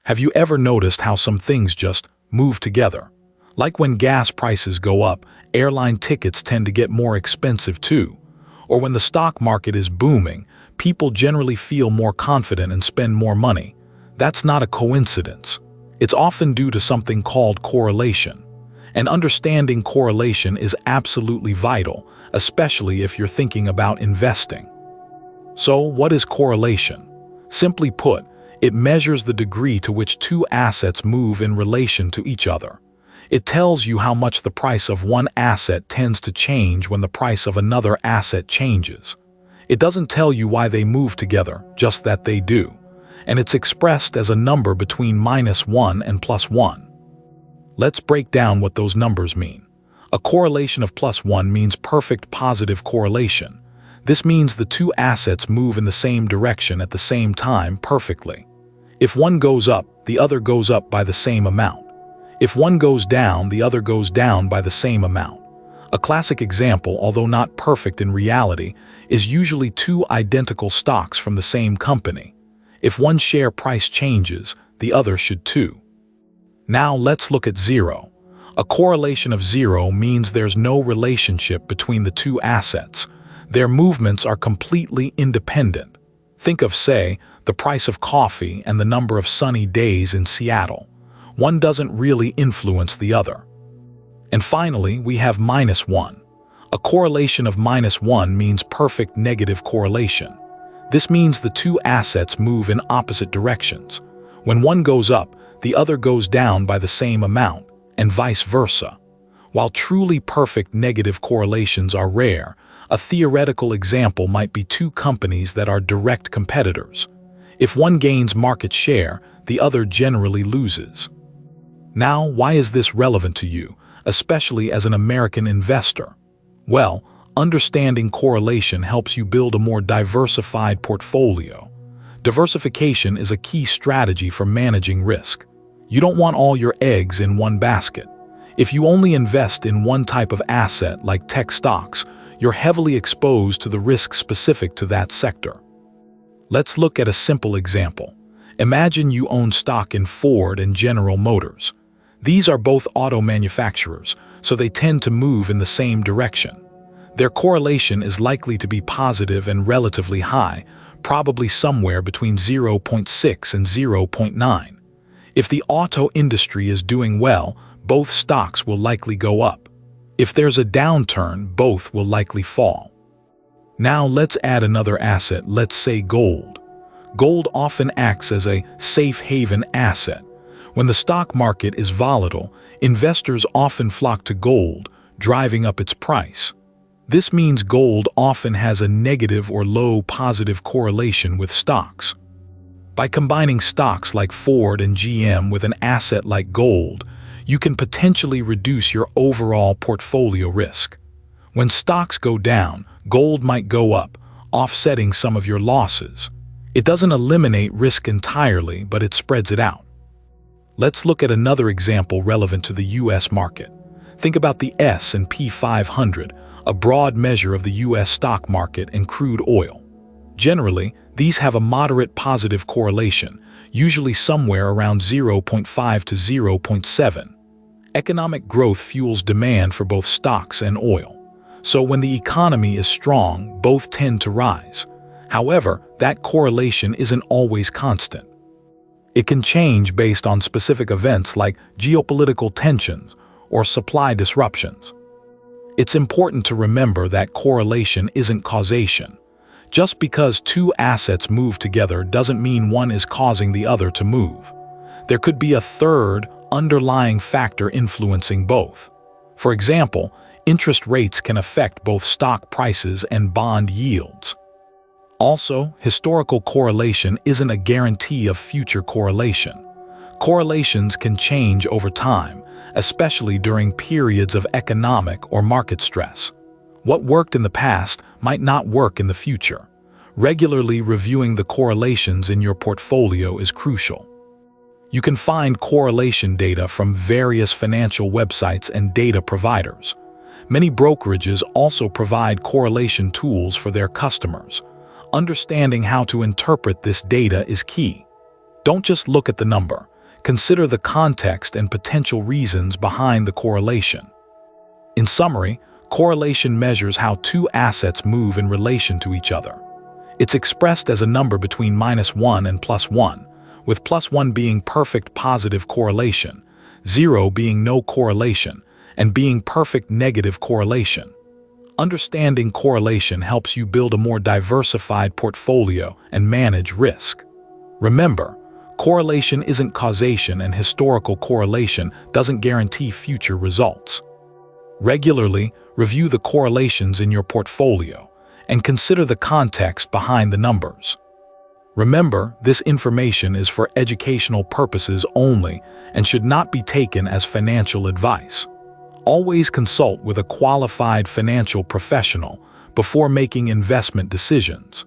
Have you ever noticed how some things just move together? Like when gas prices go up, airline tickets tend to get more expensive too. Or when the stock market is booming, people generally feel more confident and spend more money. That's not a coincidence. It's often due to something called correlation. And understanding correlation is absolutely vital, especially if you're thinking about investing. So, what is correlation? Simply put, it measures the degree to which two assets move in relation to each other. It tells you how much the price of one asset tends to change when the price of another asset changes. It doesn't tell you why they move together, just that they do. And it's expressed as a number between -1 and +1. Let's break down what those numbers mean. A correlation of +1 means perfect positive correlation. This means the two assets move in the same direction at the same time perfectly. If one goes up, the other goes up by the same amount. If one goes down, the other goes down by the same amount. A classic example, although not perfect in reality, is usually two identical stocks from the same company. If one share price changes, the other should too. Now let's look at zero. A correlation of zero means there's no relationship between the two assets. Their movements are completely independent. Think of, say, the price of coffee and the number of sunny days in Seattle. One doesn't really influence the other. And finally, we have -1. A correlation of -1 means perfect negative correlation. This means the two assets move in opposite directions. When one goes up, the other goes down by the same amount, and vice versa. While truly perfect negative correlations are rare, a theoretical example might be two companies that are direct competitors. If one gains market share, the other generally loses. Now, why is this relevant to you, especially as an American investor? Well, understanding correlation helps you build a more diversified portfolio. Diversification is a key strategy for managing risk. You don't want all your eggs in one basket. If you only invest in one type of asset like tech stocks, you're heavily exposed to the risk specific to that sector. Let's look at a simple example. Imagine you own stock in Ford and General Motors. These are both auto manufacturers, so they tend to move in the same direction. Their correlation is likely to be positive and relatively high, probably somewhere between 0.6 and 0.9. If the auto industry is doing well, both stocks will likely go up. If there's a downturn, both will likely fall. Now let's add another asset, let's say gold. Gold often acts as a safe haven asset. When the stock market is volatile, investors often flock to gold, driving up its price. This means gold often has a negative or low positive correlation with stocks. By combining stocks like Ford and GM with an asset like gold, you can potentially reduce your overall portfolio risk. When stocks go down, gold might go up, offsetting some of your losses. It doesn't eliminate risk entirely, but it spreads it out. Let's look at another example relevant to the US market. Think about the S&P 500, a broad measure of the US stock market and crude oil. Generally, these have a moderate positive correlation, usually somewhere around 0.5 to 0.7. Economic growth fuels demand for both stocks and oil. So when the economy is strong, both tend to rise. However, that correlation isn't always constant. It can change based on specific events like geopolitical tensions or supply disruptions. It's important to remember that correlation isn't causation. Just because two assets move together doesn't mean one is causing the other to move. There could be a third, underlying factor influencing both. For example, interest rates can affect both stock prices and bond yields. Also, historical correlation isn't a guarantee of future correlation. Correlations can change over time, especially during periods of economic or market stress. What worked in the past might not work in the future. Regularly reviewing the correlations in your portfolio is crucial. You can find correlation data from various financial websites and data providers. Many brokerages also provide correlation tools for their customers. Understanding how to interpret this data is key. Don't just look at the number. Consider the context and potential reasons behind the correlation. In summary, correlation measures how two assets move in relation to each other. It's expressed as a number between -1 and +1, with +1 being perfect positive correlation, 0 being no correlation, and being perfect negative correlation. Understanding correlation helps you build a more diversified portfolio and manage risk. Remember, correlation isn't causation, and historical correlation doesn't guarantee future results. Regularly review the correlations in your portfolio and consider the context behind the numbers. Remember, this information is for educational purposes only and should not be taken as financial advice. Always consult with a qualified financial professional before making investment decisions.